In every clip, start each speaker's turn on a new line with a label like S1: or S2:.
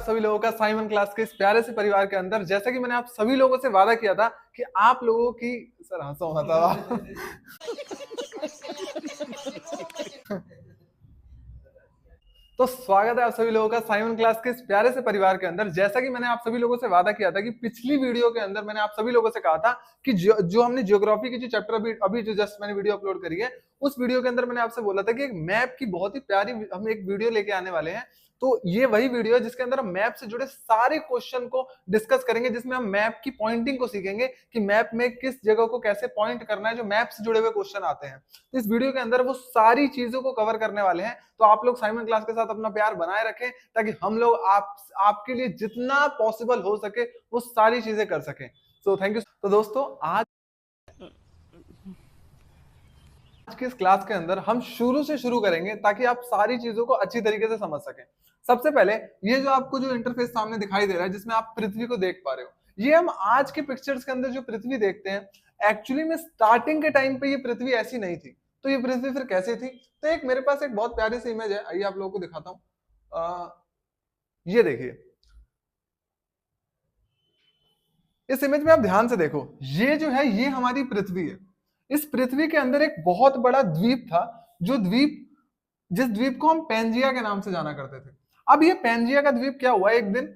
S1: सभी लोगों का साइमन क्लास के इस प्यारे से परिवार के अंदर। जैसा कि मैंने आप सभी लोगों से वादा किया था कि आप लोगों की सर हंसो मतलब तो स्वागत है आप सभी लोगों का साइमन क्लास के इस प्यारे से परिवार के अंदर। जैसा कि मैंने आप सभी लोगों से वादा किया था कि पिछली वीडियो के अंदर मैंने आप सभी लोगों से कहा था कि जो हमने ज्योग्राफी की जो चैप्टर अभी जो जस्ट मैंने वीडियो अपलोड करी है, उस वीडियो के अंदर मैंने आपसे बोला था कि एक मैप की बहुत ही प्यारी हम एक वीडियो लेके आने वाले हैं। तो ये वही वीडियो है जिसके अंदर हम मैप से जुड़े सारे क्वेश्चन को डिस्कस करेंगे, जिसमें हम मैप की पॉइंटिंग को सीखेंगे कि मैप में किस जगह को कैसे पॉइंट करना है, जो मैप से जुड़े हुए क्वेश्चन आते हैं। तो इस वीडियो के अंदर वो सारी चीजों को कवर करने वाले हैं। तो आप लोग साइमन क्लास के साथ अपना प्यार बनाए रखें ताकि हम लोग आपके लिए जितना पॉसिबल हो सके वो सारी चीजें कर सकें। So thank you. तो दोस्तों आज की इस क्लास के अंदर हम शुरू से शुरू करेंगे ताकि आप सारी चीजों को अच्छी तरीके से समझ सकें। सबसे पहले ये जो आपको जो इंटरफेस सामने दिखाई दे रहा है जिसमें आप पृथ्वी को देख पा रहे हो, ये हम आज के पिक्चर्स के अंदर जो पृथ्वी देखते हैं एक्चुअली में स्टार्टिंग के टाइम पे ये पृथ्वी ऐसी नहीं थी। तो ये पृथ्वी फिर कैसे थी? तो एक मेरे पास एक बहुत प्यारी सी इमेज है, आइए आप लोगों को दिखाता हूं। ये देखिए, इस इमेज में आप ध्यान से देखो, ये जो है ये हमारी पृथ्वी है। इस पृथ्वी के अंदर एक बहुत बड़ा द्वीप था, जिस द्वीप को हम पेंजिया के नाम से जाना करते थे। अब ये पेंजिया का द्वीप क्या हुआ, एक दिन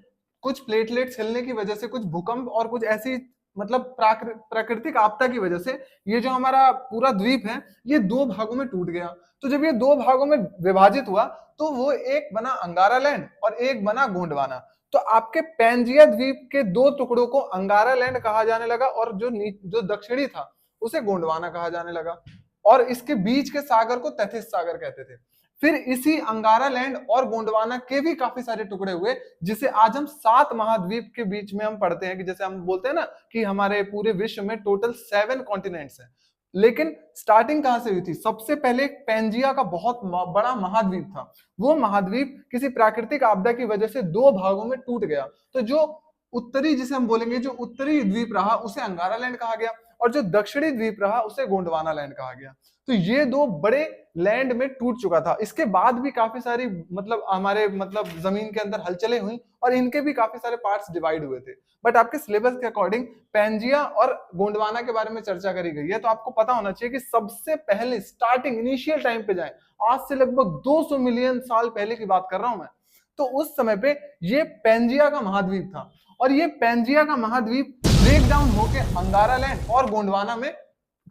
S1: कुछ प्लेटलेट्स हिलने की वजह से, कुछ भूकंप और कुछ ऐसी मतलब प्राकृतिक आपदा की वजह से ये जो हमारा पूरा द्वीप है ये दो भागों में टूट गया। तो जब ये दो भागों में विभाजित हुआ तो वो एक बना अंगारा लैंड और एक बना गोंडवाना। तो आपके पेंजिया द्वीप के दो टुकड़ों को अंगारा लैंड कहा जाने लगा और जो दक्षिणी था उसे गोंडवाना कहा जाने लगा, और इसके बीच के सागर को तैथिस सागर कहते थे। फिर इसी अंगारा लैंड और गोंडवाना के भी काफी सारे टुकड़े हुए, जिसे आज हम 7 महाद्वीप के बीच में हम पढ़ते हैं कि जैसे हम बोलते हैं ना कि हमारे पूरे विश्व में टोटल 7 कॉन्टिनेंट्स हैं। लेकिन स्टार्टिंग कहां से हुई थी? सबसे पहले पेंजिया का बहुत बड़ा महाद्वीप था। वो महाद्वीप किसी प्राकृतिक आपदा की वजह से दो भागों में टूट गया। तो जो उत्तरी, जिसे हम बोलेंगे जो उत्तरी द्वीप रहा, उसे अंगारा लैंड कहा गया, और जो दक्षिणी द्वीप रहा उसे गोंडवाना लैंड कहा गया। तो ये दो बड़े लैंड में टूट चुका था। इसके बाद भी काफी सारी हमारे जमीन के अंदर हलचलें हुई और इनके भी काफी सारे पार्ट्स डिवाइड हुए थे। बट आपके सिलेबस के अकॉर्डिंग पेंजिया और गोंडवाना के बारे में चर्चा करी गई है, तो आपको पता होना चाहिए कि सबसे पहले स्टार्टिंग इनिशियल टाइम पे जाए, आज से लगभग 200 मिलियन साल पहले की बात कर रहा हूं मैं। तो उस समय पे ये पेंजिया का महाद्वीप था, और ये पेंजिया का महाद्वीप ब्रेक डाउन होके अंगारा लैंड और गोंडवाना में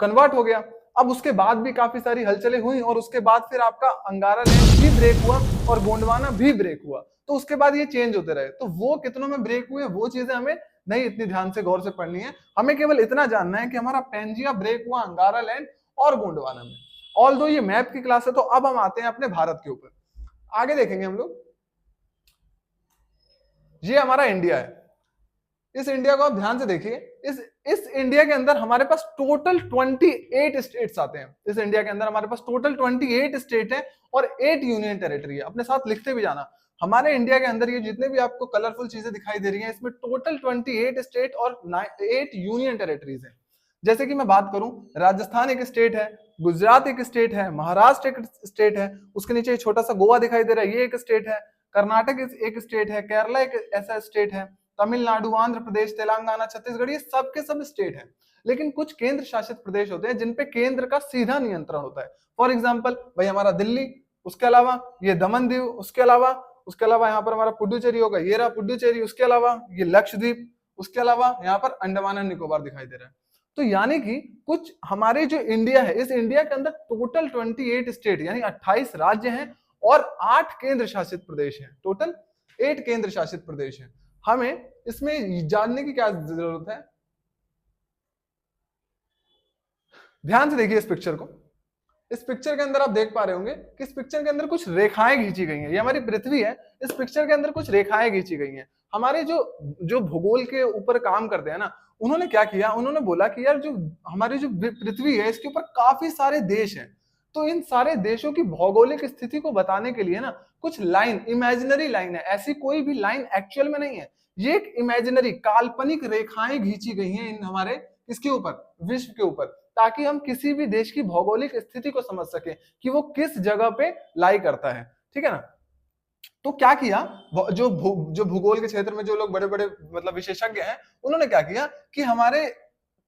S1: कन्वर्ट हो गया। अब उसके बाद भी काफी सारी हलचलें हुई और उसके बाद फिर आपका अंगारा लैंड भी ब्रेक हुआ और गोंडवाना भी ब्रेक हुआ। तो उसके बाद ये चेंज होते रहे। तो वो कितनों में ब्रेक हुए वो चीजें हमें नहीं इतनी ध्यान से गौर से पढ़नी है। हमें केवल इतना जानना है कि हमारा पेंजिया ब्रेक हुआ अंगारा लैंड और गोंडवाना में। ऑल्दो ये मैप की क्लास है, तो अब हम आते हैं अपने भारत के ऊपर। आगे देखेंगे हम लोग, ये हमारा इंडिया है। इस इंडिया को आप ध्यान से देखिए। इस इंडिया के अंदर हमारे पास टोटल 28 स्टेट्स आते हैं। इस इंडिया के अंदर हमारे पास टोटल 28 स्टेट है और 8 यूनियन टेरिटरी है। अपने साथ लिखते भी जाना, हमारे इंडिया के अंदर ये जितने भी आपको कलरफुल चीजें दिखाई दे रही हैं, इसमें टोटल 28 स्टेट और 8 यूनियन टेरिटरीज है। जैसे कि मैं बात करूं, राजस्थान एक स्टेट है, गुजरात एक स्टेट है, महाराष्ट्र एक स्टेट है, उसके नीचे छोटा सा गोवा दिखाई दे रहा है, ये एक स्टेट है, कर्नाटक एक स्टेट है, केरला एक ऐसा स्टेट है, तमिलनाडु, आंध्र प्रदेश, तेलंगाना, छत्तीसगढ़, ये सब के सब स्टेट है। लेकिन कुछ केंद्र शासित प्रदेश होते हैं जिन पे केंद्र का सीधा नियंत्रण होता है। फॉर एग्जांपल भाई हमारा दिल्ली, उसके अलावा ये दमन दीव, उसके अलावा यहाँ पर हमारा पुडुचेरी होगा, ये रहा पुडुचेरी, उसके अलावा ये लक्षद्वीप, उसके अलावा यहाँ पर अंडमान एंड निकोबार दिखाई दे रहा है। तो यानी कि कुछ हमारे जो इंडिया है, इस इंडिया के अंदर टोटल 28 स्टेट यानी 28 राज्य हैं और 8 केंद्र शासित प्रदेश हैं। टोटल 8 केंद्र शासित प्रदेश हैं। हमें इसमें जानने की क्या जरूरत है? ध्यान से देखिए इस पिक्चर को। इस पिक्चर के अंदर आप देख पा रहे होंगे कि इस पिक्चर के अंदर कुछ रेखाएं खींची गई हैं। ये हमारी पृथ्वी है, इस पिक्चर के अंदर कुछ रेखाएं खींची गई हैं। हमारे जो भूगोल के ऊपर काम करते हैं ना, उन्होंने क्या किया, उन्होंने बोला कि यार जो हमारी जो पृथ्वी है इसके ऊपर काफी सारे देश हैं। तो इन सारे देशों की भौगोलिक स्थिति को बताने के लिए ना कुछ लाइन, इमेजिनरी लाइन है, ऐसी कोई भी लाइन एक्चुअल में नहीं है। ये एक इमेजिनरी काल्पनिक रेखाएं खींची गई हैं इन हमारे इसके ऊपर, विश्व के ऊपर, ताकि हम किसी भी देश की भौगोलिक स्थिति को समझ सके कि वो किस जगह पे लाई करता है। ठीक है ना? तो क्या किया, जो भूगोल के क्षेत्र में जो लोग बड़े बड़े मतलब विशेषज्ञ हैं, उन्होंने क्या किया कि हमारे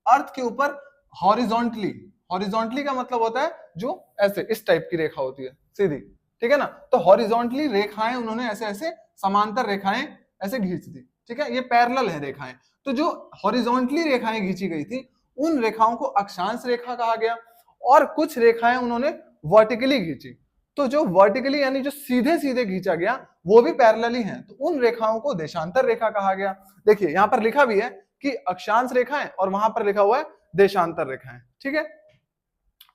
S1: अर्थ के ऊपर हॉरिजॉन्टली, हॉरिजॉन्टली का मतलब होता है जो ऐसे इस टाइप की रेखा होती है सीधी, ठीक है ना, तो हॉरिजॉन्टली रेखाएं उन्होंने ऐसे ऐसे समांतर रेखाएं ऐसे खींच दी, ठीक है, ये पैरेलल है रेखाएं। तो जो हॉरिजॉन्टली रेखाएं खींची गई थी उन रेखाओं को अक्षांश रेखा कहा गया, और कुछ रेखाएं उन्होंने वर्टिकली खींची, तो जो वर्टिकली यानी जो सीधे सीधे खींचा गया वो भी पैरेलल ही है, तो उन रेखाओं को देशांतर रेखा कहा गया। देखिए यहां पर लिखा भी है कि अक्षांश रेखाएं और वहां पर लिखा हुआ है देशांतर रेखाएं, ठीक है।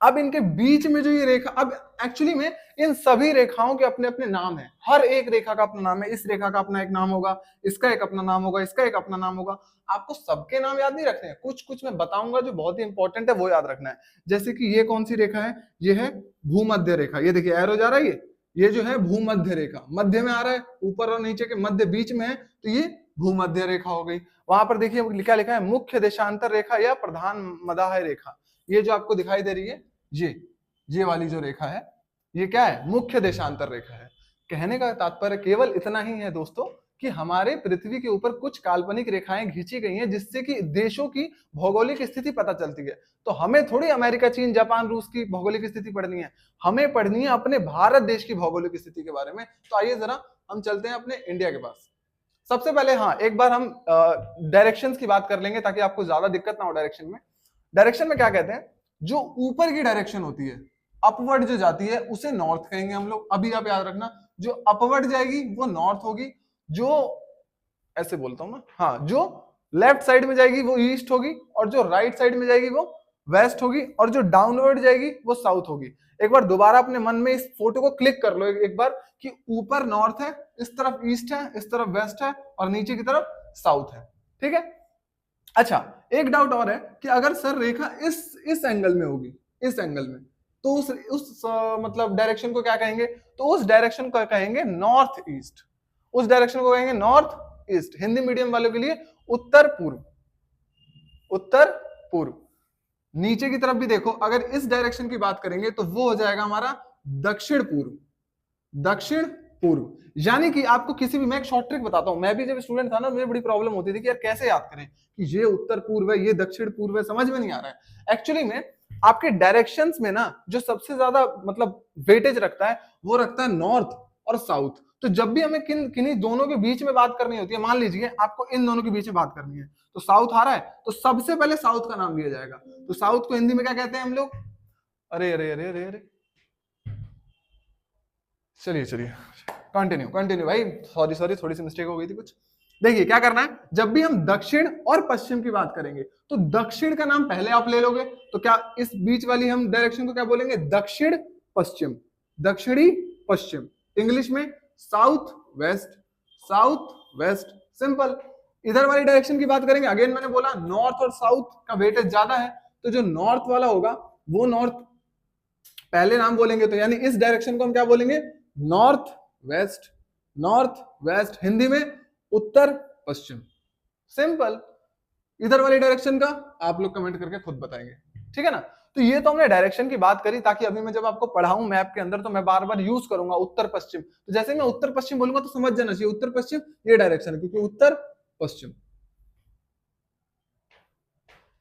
S1: अब इनके बीच में जो ये रेखा, अब एक्चुअली में इन सभी रेखाओं के अपने अपने नाम है, हर एक रेखा का अपना नाम है, इस रेखा का अपना एक नाम होगा, इसका एक अपना नाम होगा, इसका एक अपना नाम होगा। आपको सबके नाम याद नहीं रखने हैं, कुछ कुछ मैं बताऊंगा जो बहुत ही इंपॉर्टेंट है वो याद रखना है। जैसे कि ये कौन सी रेखा है, ये है भूमध्य रेखा, ये देखिए एरो जा रहा है, ये जो है भूमध्य रेखा, मध्य में आ रहा है, ऊपर और नीचे के मध्य बीच में है, तो ये भूमध्य रेखा हो गई। वहां पर देखिए लिखा लिखा है मुख्य देशांतर रेखा या प्रधान मदाह रेखा, ये जो आपको दिखाई दे रही है ये वाली जो रेखा है ये क्या है, मुख्य देशांतर रेखा है। कहने का तात्पर्य केवल इतना ही है दोस्तों कि हमारे पृथ्वी के ऊपर कुछ काल्पनिक रेखाएं खींची गई हैं जिससे कि देशों की भौगोलिक स्थिति पता चलती है। तो हमें थोड़ी अमेरिका, चीन, जापान, रूस की भौगोलिक स्थिति पढ़नी है, हमें पढ़नी है अपने भारत देश की भौगोलिक स्थिति के बारे में। तो आइए जरा हम चलते हैं अपने इंडिया के पास। सबसे पहले हाँ एक बार हम डायरेक्शंस की बात कर लेंगे ताकि आपको ज्यादा दिक्कत ना हो डायरेक्शन में। डायरेक्शन में क्या कहते हैं, जो ऊपर की डायरेक्शन होती है, अपवर्ड जो जाती है उसे नॉर्थ कहेंगे हम लोग। अभी आप याद रखना, जो अपवर्ड जाएगी वो नॉर्थ होगी, जो ऐसे बोलता हूं ना, हाँ, जो लेफ्ट साइड में जाएगी वो ईस्ट होगी, और जो राइट साइड में जाएगी वो वेस्ट होगी, और जो डाउनवर्ड जाएगी वो साउथ होगी। एक बार दोबारा अपने मन में इस फोटो को क्लिक कर लो एक बार कि ऊपर नॉर्थ है, इस तरफ ईस्ट है, इस तरफ वेस्ट है, और नीचे की तरफ साउथ है, ठीक है। अच्छा एक डाउट और है कि अगर सर रेखा इस एंगल में होगी, इस एंगल में, तो उस मतलब डायरेक्शन को क्या कहेंगे, तो उस डायरेक्शन को कहेंगे नॉर्थ ईस्ट, उस डायरेक्शन को कहेंगे नॉर्थ ईस्ट। हिंदी मीडियम वालों के लिए उत्तर पूर्व, उत्तर पूर्व। नीचे की तरफ भी देखो, अगर इस डायरेक्शन की बात करेंगे तो वो हो जाएगा हमारा दक्षिण पूर्व, दक्षिण पूर्व। यानी कि आपको किसी भी, मैं एक शॉर्ट ट्रिक बताता हूं, मैं भी जब स्टूडेंट था ना मुझे बड़ी प्रॉब्लम होती थी कि यार कैसे याद करें कि ये उत्तर पूर्व है ये दक्षिण पूर्व है, समझ में नहीं आ रहा है। एक्चुअली में आपके डायरेक्शंस में ना जो सबसे ज्यादा मतलब वेटेज रखता है वो रखता है नॉर्थ और साउथ। तो जब भी हमें किन्हीं दोनों के बीच में बात करनी होती है, मान लीजिए आपको इन दोनों के बीच में बात करनी है, तो साउथ आ रहा है तो सबसे पहले साउथ का नाम लिया जाएगा। तो साउथ को हिंदी में क्या कहते हैं हम लोग, अरे अरे अरे अरे अरे, चलिए चलिए कंटिन्यू भाई, सॉरी थोड़ी सी मिस्टेक हो गई थी कुछ। देखिए क्या करना है, जब भी हम दक्षिण और पश्चिम की बात करेंगे तो दक्षिण का नाम पहले आप ले लोगे, तो क्या इस बीच वाली हम डायरेक्शन को क्या बोलेंगे, दक्षिण पश्चिम, दक्षिणी पश्चिम, इंग्लिश में south west, south west, simple. इधर वाली डायरेक्शन की बात करेंगे, अगेन मैंने बोला नॉर्थ और साउथ का वेटेज ज्यादा है, तो जो नॉर्थ वाला होगा वो नॉर्थ पहले नाम बोलेंगे, तो यानी इस डायरेक्शन को हम क्या बोलेंगे, north west, north west, Hindi में उत्तर पश्चिम, सिंपल। इधर वाली डायरेक्शन का आप लोग कमेंट करके खुद बताएंगे, ठीक है ना। तो ये तो हमने डायरेक्शन की बात करी, ताकि अभी मैं जब आपको पढ़ाऊं मैप के अंदर तो मैं बार बार यूज करूंगा उत्तर पश्चिम। तो जैसे मैं उत्तर पश्चिम बोलूंगा तो समझ जाना चाहिए उत्तर पश्चिम ये डायरेक्शन है, क्योंकि उत्तर पश्चिम।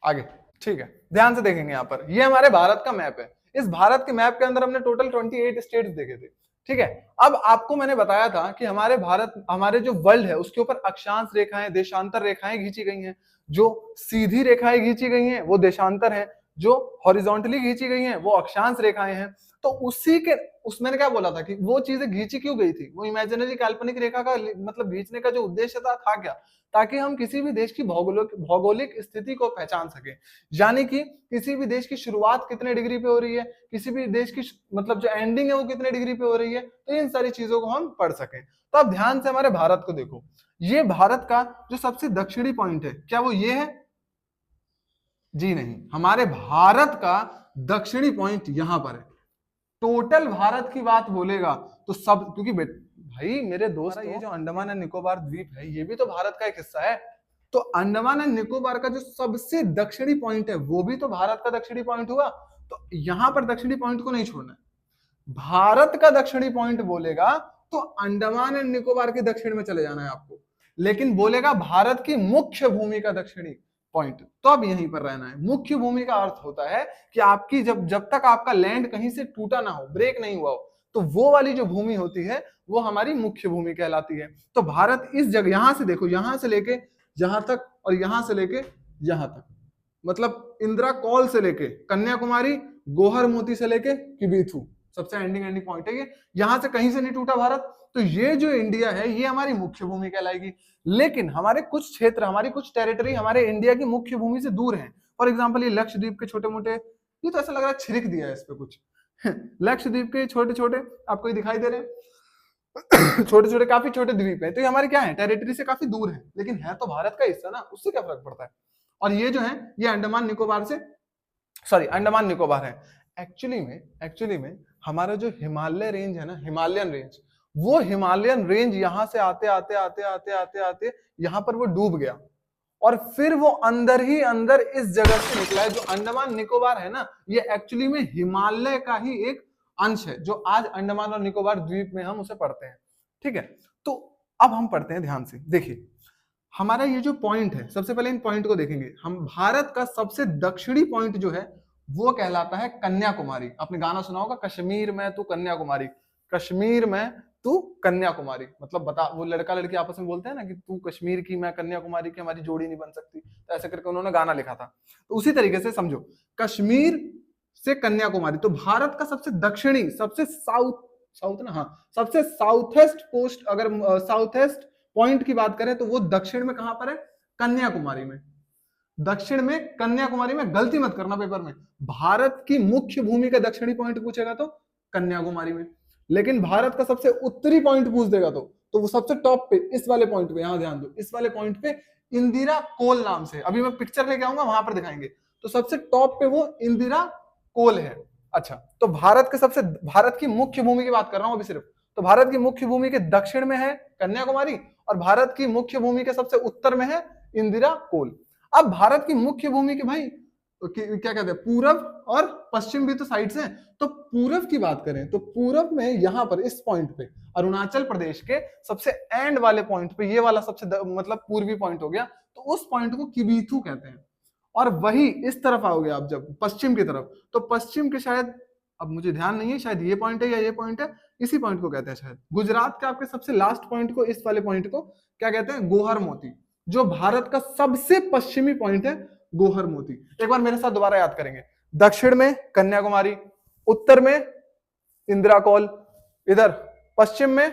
S1: आगे ठीक है, ध्यान से देखेंगे यहाँ पर, ये हमारे भारत का मैप है। इस भारत के मैप के अंदर हमने टोटल 28 स्टेट्स देखे थे, ठीक है। अब आपको मैंने बताया था कि हमारे भारत, हमारे जो वर्ल्ड है उसके ऊपर अक्षांश रेखाएं, देशांतर रेखाएं खींची गई हैं। जो सीधी रेखाएं खींची गई हैं वो देशांतर है, जो हॉरिजॉन्टली खींची गई हैं वो अक्षांश रेखाएं हैं। तो उसी के उस मैंने क्या बोला था कि वो चीजें खींची क्यों गई थी, वो इमेजिनरी काल्पनिक रेखा का मतलब खींचने का जो उद्देश्य था क्या, ताकि हम किसी भी देश की भौगोलिक स्थिति को पहचान सके। यानी कि किसी भी देश की शुरुआत कितने डिग्री पे हो रही है, किसी भी देश की मतलब जो एंडिंग है वो कितने डिग्री पे हो रही है, तो इन सारी चीजों को हम पढ़ सकें। तो अब ध्यान से हमारे भारत को देखो, ये भारत का जो सबसे दक्षिणी पॉइंट है क्या वो ये है, जी नहीं, हमारे भारत का दक्षिणी पॉइंट यहां पर है। टोटल भारत की बात बोलेगा तो सब, क्योंकि भाई मेरे दोस्त, ये जो अंडमान एंड निकोबार द्वीप है ये भी तो भारत का एक हिस्सा है। तो अंडमान एंड निकोबार का जो सबसे दक्षिणी पॉइंट है वो भी तो भारत का दक्षिणी पॉइंट हुआ। तो यहां पर दक्षिणी पॉइंट को नहीं छोड़ना है, भारत का दक्षिणी पॉइंट बोलेगा तो अंडमान एंड निकोबार के दक्षिण में चले जाना है आपको। लेकिन बोलेगा भारत की मुख्य भूमि का दक्षिणी पॉइंट, तो अब यहीं पर रहना है। मुख्य भूमि का अर्थ होता है कि आपकी जब तक आपका लैंड कहीं से टूटा ना हो, ब्रेक नहीं हुआ हो, तो वो वाली जो भूमि होती है वो हमारी मुख्य भूमि कहलाती है। तो भारत इस जगह, यहां से देखो, यहां से लेके यहां तक और यहां से लेके यहां तक, मतलब इंदिरा कॉल से लेके कन्याकुमारी, गोहर मोती से लेके किबिथु, सबसे एंडिंग पॉइंट है ये, यहां से कहीं से नहीं टूटा भारत। तो ये जो इंडिया है ये हमारी मुख्य भूमि कहलाएगी। लेकिन हमारे कुछ क्षेत्र, हमारी कुछ टेरिटरी हमारे इंडिया की मुख्य भूमि से दूर है। फॉर एग्जाम्पल ये लक्षद्वीप के छोटे मोटे, ये तो ऐसा लग रहा है छिड़क दिया है इस पे कुछ लक्षद्वीप के छोटे छोटे आपको ये दिखाई दे रहे हैं छोटे छोटे काफी छोटे द्वीप है, तो ये हमारे क्या है, टेरिटरी से काफी दूर है, लेकिन है तो भारत का हिस्सा ना, उससे क्या फर्क पड़ता है। और ये जो है ये अंडमान निकोबार से, सॉरी अंडमान निकोबार है। एक्चुअली में हमारा जो हिमालय रेंज है ना, हिमालयन रेंज, वो हिमालयन रेंज यहां से आते आते आते आते आते आते यहां पर वो डूब गया और फिर वो अंदर ही अंदर इस जगह से निकला है। जो अंडमान निकोबार है ना, ये एक्चुअली में हिमालय का ही एक अंश है, जो आज अंडमान और निकोबार द्वीप में हम उसे पढ़ते हैं। ठीक है, तो अब हम पढ़ते हैं ध्यान से। देखिए हमारा ये जो पॉइंट है, सबसे पहले इन पॉइंट को देखेंगे हम। भारत का सबसे दक्षिणी पॉइंट जो है वो कहलाता है कन्याकुमारी। आपने गाना सुना होगा, कश्मीर में तू कन्याकुमारी, कश्मीर में तू कन्याकुमारी, मतलब बता, वो लड़का लड़की आपस में बोलते हैं ना कि तू कश्मीर की मैं कन्याकुमारी की, हमारी जोड़ी नहीं बन सकती, तो ऐसे करके उन्होंने गाना लिखा था। तो उसी तरीके से समझो, कश्मीर से कन्याकुमारी, तो भारत का सबसे दक्षिणी, सबसे साउथ ना, हाँ सबसे साउथेस्ट पोस्ट, अगर साउथेस्ट पॉइंट की बात करें तो वो दक्षिण में कहां पर है, कन्याकुमारी में। दक्षिण में कन्याकुमारी में, गलती मत करना पेपर में, भारत की मुख्य भूमि का दक्षिणी पॉइंट पूछेगा तो कन्याकुमारी में। लेकिन भारत का सबसे उत्तरी पॉइंट पूछ देगा तो वो सबसे टॉप पे, इस वाले पॉइंट पे, यहां ध्यान दो, इस वाले पॉइंट पे इंदिरा कोल नाम से, अभी मैं पिक्चर लेके आऊंगा वहां पर दिखाएंगे, तो सबसे टॉप पे वो इंदिरा कोल है। अच्छा, तो भारत की मुख्य भूमि की बात कर रहा हूं अभी सिर्फ, तो भारत की मुख्य भूमि के दक्षिण में है कन्याकुमारी और भारत की मुख्य भूमि के सबसे उत्तर में है इंदिरा कोल। अब भारत की मुख्य भूमि के भाई क्या कहते हैं, पूरब और पश्चिम भी तो साइड्स हैं। तो पूरब की बात करें तो पूरब में यहां पर इस पॉइंट पे अरुणाचल प्रदेश के सबसे एंड वाले पॉइंट पे, ये वाला सबसे मतलब पूर्वी पॉइंट हो गया, तो उस पॉइंट को किबिथु कहते हैं। और वही इस तरफ आओगे आप जब पश्चिम की तरफ, तो पश्चिम के शायद, अब मुझे ध्यान नहीं है, शायद ये पॉइंट है या ये पॉइंट है, इसी पॉइंट को कहते हैं शायद। गुजरात के आपके सबसे लास्ट पॉइंट को, इस वाले पॉइंट को क्या कहते हैं, गोहर मोती, जो भारत का सबसे पश्चिमी पॉइंट है गोहर मोती। एक बार मेरे साथ दोबारा याद करेंगे, दक्षिण में कन्याकुमारी, उत्तर में इंदिरा कॉल, इधर पश्चिम में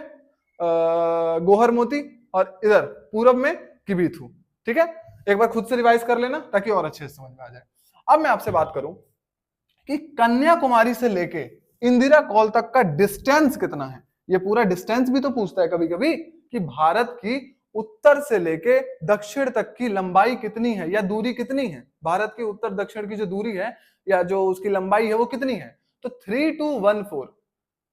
S1: गोहर मोती और इधर पूरब में किबिथु। ठीक है, एक बार खुद से रिवाइज कर लेना ताकि और अच्छे से समझ में आ जाए। अब मैं आपसे बात करूं कि कन्याकुमारी से लेके इंदिरा कॉल तक का डिस्टेंस कितना है। ये पूरा डिस्टेंस भी तो पूछता है कभी कभी कि भारत की उत्तर से लेके दक्षिण तक की लंबाई कितनी है या दूरी कितनी है, भारत की उत्तर दक्षिण की जो दूरी है या जो उसकी लंबाई है वो कितनी है। तो 3214,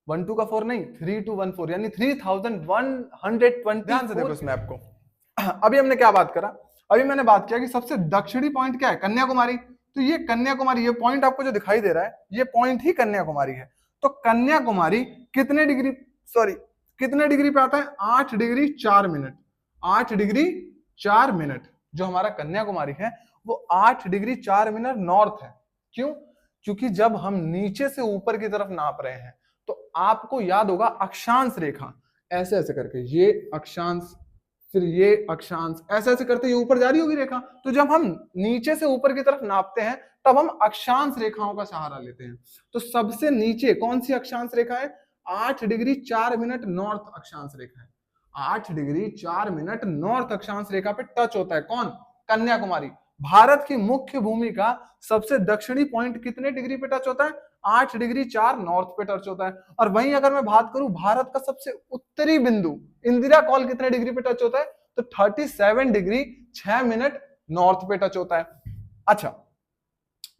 S1: 12 का 4 नहीं, 3214 यानी 3120। ध्यान से देखो इस मैप को। अभी हमने क्या बात करा, अभी मैंने बात किया कि सबसे दक्षिणी पॉइंट क्या है, कन्याकुमारी। तो ये कन्याकुमारी, ये पॉइंट आपको जो दिखाई दे रहा है ये पॉइंट ही कन्याकुमारी है। तो कन्याकुमारी कितने डिग्री पे आता है, 8 डिग्री 4 मिनट, 8 डिग्री 4 मिनट। जो हमारा कन्याकुमारी है वो 8 डिग्री 4 मिनट नॉर्थ है। क्यों? क्योंकि जब हम नीचे से ऊपर की तरफ नाप रहे हैं तो आपको याद होगा अक्षांश रेखा, ऐसे ऐसे करके, ये अक्षांश, फिर ये अक्षांश, ऐसे ऐसे करते ये ऊपर जा रही होगी रेखा। तो जब हम नीचे से ऊपर की तरफ नापते हैं तब हम अक्षांश रेखाओं का सहारा लेते हैं। तो सबसे नीचे कौन सी अक्षांश रेखा है, 8 डिग्री 4 मिनट नॉर्थ अक्षांश रेखा है। 8 डिग्री 4 मिनट नॉर्थ अक्षांश रेखा पे टच होता है कौन, कन्याकुमारी। भारत की मुख्य भूमि का सबसे दक्षिणी पॉइंट कितने डिग्री पे टच होता है, 8 डिग्री 4 नॉर्थ पे टच होता है। और वहीं अगर मैं बात करूं भारत का सबसे उत्तरी बिंदु इंदिरा कॉल कितने डिग्री पे टच होता है, तो 37 डिग्री 6 मिनट नॉर्थ पे टच होता है। अच्छा,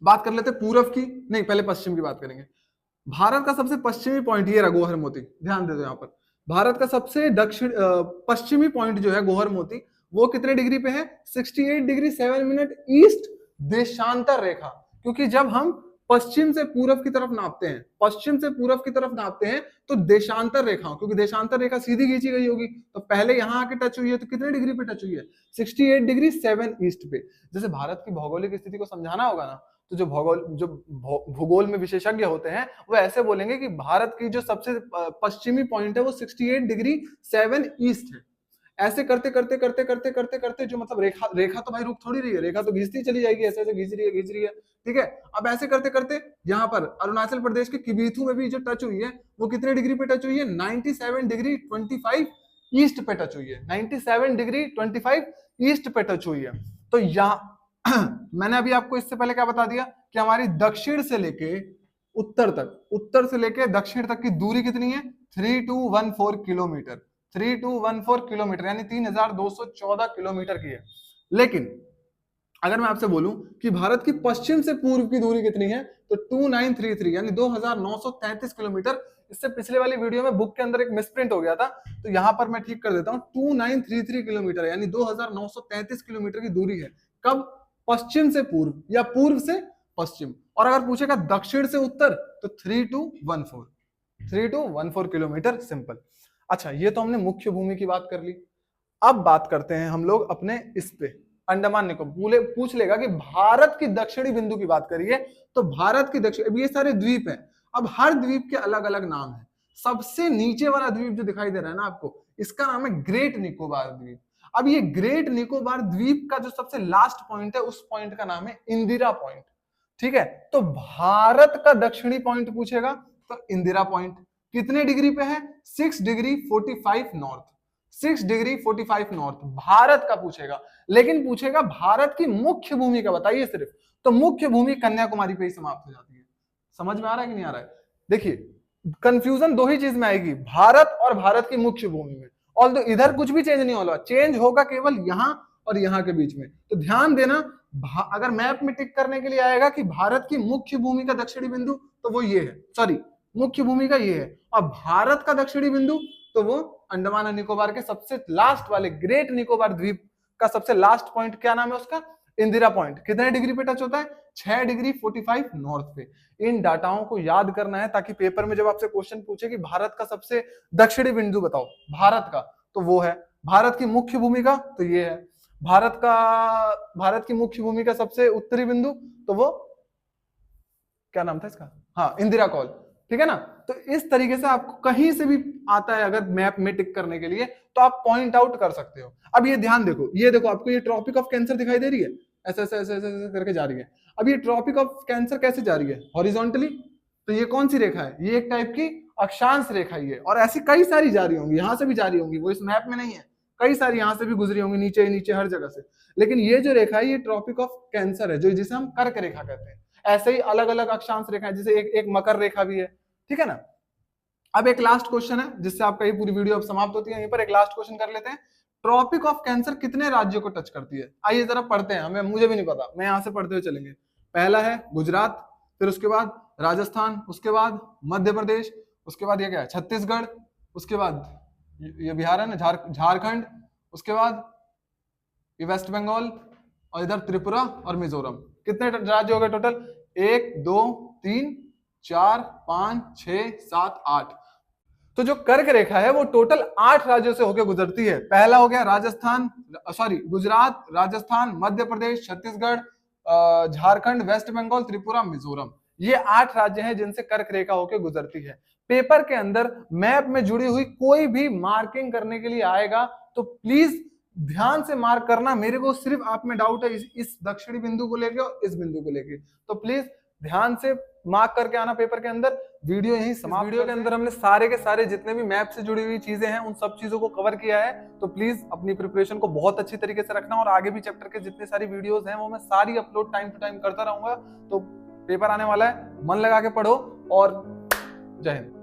S1: बात कर लेते पूर्व की, नहीं पहले पश्चिम की बात करेंगे। भारत का सबसे पश्चिमी पॉइंट ये रहा गोहर मोती, ध्यान दे दो यहाँ पर। भारत का सबसे पश्चिमी पॉइंट जो है गोहर मोती, वो कितने डिग्री पे है, 68 डिग्री 7 मिनट ईस्ट देशांतर रेखा। क्योंकि जब हम पश्चिम से पूर्व की तरफ नापते हैं, पश्चिम से पूर्व की तरफ नापते हैं तो देशांतर रेखा, क्योंकि देशांतर रेखा सीधी खींची गई होगी, तो पहले यहां आके टच हुई है तो कितने डिग्री पे टच हुई है? 68 डिग्री 7 ईस्ट पे। जैसे भारत की भौगोलिक स्थिति को समझाना होगा ना, तो जो भूगोल में विशेषज्ञ होते हैं वो ऐसे बोलेंगे कि भारत की जो सबसे पश्चिमी पॉइंट है वो 68 डिग्री 7 ईस्ट है। ऐसे करते करते करते करते करते करते जो मतलब रेखा तो भाई रुक थोड़ी रही है, रेखा तो खींचती चली जाएगी, ऐसे ऐसे खींच रही है, ठीक है। अब ऐसे करते करते यहाँ पर अरुणाचल प्रदेश के किबीथू में भी जो टच हुई है वो कितने डिग्री पे टच हुई है? 97 डिग्री 25 ईस्ट पे टच हुई है, 97 डिग्री 25 ईस्ट पे टच हुई है। तो यहाँ मैंने अभी आपको इससे पहले क्या बता दिया कि हमारी दक्षिण से लेके उत्तर तक, उत्तर से लेके दक्षिण तक की दूरी कितनी है? 3214 किलोमीटर, 3214 किलोमीटर यानी 3214 किलोमीटर की है। लेकिन अगर मैं आपसे बोलूं कि भारत की पश्चिम से पूर्व की दूरी कितनी है, तो 2933 यानी 2933 किलोमीटर। इससे पिछले वाली वीडियो में बुक के अंदर एक मिसप्रिंट हो गया था, तो यहां पर मैं ठीक कर देता हूं, 2933 किलोमीटर यानी 2933 किलोमीटर की दूरी है। कब? पश्चिम से पूर्व या पूर्व से पश्चिम। और अगर पूछेगा दक्षिण से उत्तर तो 3214 किलोमीटर, सिंपल। अच्छा, ये तो हमने मुख्य भूमि की बात कर ली। अब बात करते हैं हम लोग अपने इस पे अंडमान निकोबार। पूछ लेगा कि भारत की दक्षिणी बिंदु की बात करिए, तो भारत की दक्षिण, अब ये सारे द्वीप हैं, अब हर द्वीप के अलग अलग नाम है। सबसे नीचे वाला द्वीप जो दिखाई दे रहा है ना आपको, इसका नाम है ग्रेट निकोबार द्वीप। अब ये ग्रेट निकोबार द्वीप का जो सबसे लास्ट पॉइंट है, उस पॉइंट का नाम है इंदिरा पॉइंट, ठीक है। तो भारत का दक्षिणी पॉइंट पूछेगा तो इंदिरा पॉइंट कितने डिग्री पे है? 6 degree 45 north, 6 degree 45 north Bharat का पूछेगा। लेकिन पूछेगा भारत की मुख्य भूमि का बताइए सिर्फ, तो मुख्य भूमि कन्याकुमारी पे ही समाप्त हो जाती है। समझ में आ रहा है कि नहीं आ रहा है? देखिए, कंफ्यूजन दो ही चीज में आएगी, भारत और भारत की मुख्य भूमि में। और इधर कुछ भी चेंज नहीं होगा, चेंज होगा केवल यहां और यहां के बीच में। तो ध्यान देना, अगर मैप में टिक करने के लिए आएगा कि भारत की मुख्य भूमि का दक्षिणी बिंदु, तो वो ये है, सॉरी, मुख्य भूमि का ये है। और भारत का दक्षिणी बिंदु तो वो अंडमान और निकोबार के सबसे लास्ट वाले ग्रेट निकोबार द्वीप का सबसे लास्ट पॉइंट, क्या नाम है उसका? इंदिरा पॉइंट। कितने डिग्री पे टच होता है? 6 डिग्री 45 नॉर्थ पे। इन डाटाओं को याद करना है ताकि पेपर में जब आपसे क्वेश्चन पूछे कि भारत का सबसे दक्षिणी बिंदु बताओ भारत का, तो वो है। भारत की मुख्य भूमि का तो ये है। भारत की मुख्य भूमि का सबसे उत्तरी बिंदु तो वो क्या नाम था इसका? हाँ, इंदिरा कॉल, ठीक है ना। तो इस तरीके से आपको कहीं से भी आता है अगर मैप में टिक करने के लिए, तो आप पॉइंट आउट कर सकते हो। अब ये ध्यान देखो, ये देखो आपको ये ट्रॉपिक ऑफ कैंसर दिखाई दे रही है, ऐसे ऐसे ऐसे ऐसे ऐसे करके जा रही है। अब ये ट्रॉपिक ऑफ कैंसर कैसे जा रही है? हॉरिजॉन्टली। तो ये कौन सी रेखा है? ये एक टाइप की अक्षांश रेखा ही है, और ऐसी कई सारी जा रही होंगी, यहां से भी जा रही होंगी, वो इस मैप में नहीं है, कई सारी यहां से भी गुजरी होंगी, नीचे नीचे हर जगह से। लेकिन ये जो रेखा है ये ट्रॉपिक ऑफ कैंसर है, जो जिसे हम कर्क रेखा कहते हैं। ऐसे ही अलग अलग अक्षांश रेखाएं, जैसे एक मकर रेखा भी है, ठीक है ना। अब एक लास्ट क्वेश्चन है जिससे आपका ये पूरी वीडियो अब समाप्त होती है। यहीं पर एक लास्ट क्वेश्चन कर लेते हैं। ट्रॉपिक ऑफ कैंसर कितने राज्यों को टच करती है? आइए जरा पढ़ते हैं, मुझे भी नहीं पता, मैं यहां से पढ़ते हुए चलेंगे। पहला है गुजरात, फिर उसके बाद राजस्थान, उसके बाद मध्य प्रदेश, उसके बाद ये क्या है? छत्तीसगढ़, उसके बाद ये बिहार है ना, झारखंड, उसके बाद ये वेस्ट बंगाल, और इधर त्रिपुरा और मिजोरम। कितने राज्य हो गए टोटल? 1 2 3 4 5 6 7 8। तो जो कर्क रेखा है वो टोटल 8 राज्यों से होकर गुजरती है। पहला हो गया राजस्थान, सॉरी गुजरात, राजस्थान, मध्य प्रदेश, छत्तीसगढ़, झारखंड, वेस्ट बंगाल, त्रिपुरा, मिजोरम। ये 8 राज्य हैं जिनसे कर्क रेखा होकर गुजरती है। पेपर के अंदर मैप में जुड़ी हुई कोई भी मार्किंग करने के लिए आएगा तो प्लीज ध्यान से मार्क करना। मेरे को सिर्फ आप में डाउट है इस दक्षिणी बिंदु को लेके और इस बिंदु को लेके, तो प्लीज ध्यान से मार्क करके आना पेपर के अंदर। वीडियो यही समाप्त। वीडियो के अंदर हमने सारे के सारे जितने भी मैप से जुड़ी हुई चीजें हैं उन सब चीजों को कवर किया है। तो प्लीज अपनी प्रिपरेशन को बहुत अच्छी तरीके से रखना, और आगे भी चैप्टर के जितने सारी वीडियोस हैं वो मैं सारी अपलोड टाइम टू टाइम करता रहूंगा। तो पेपर आने वाला है, मन लगा के पढ़ो, और जय हिंद।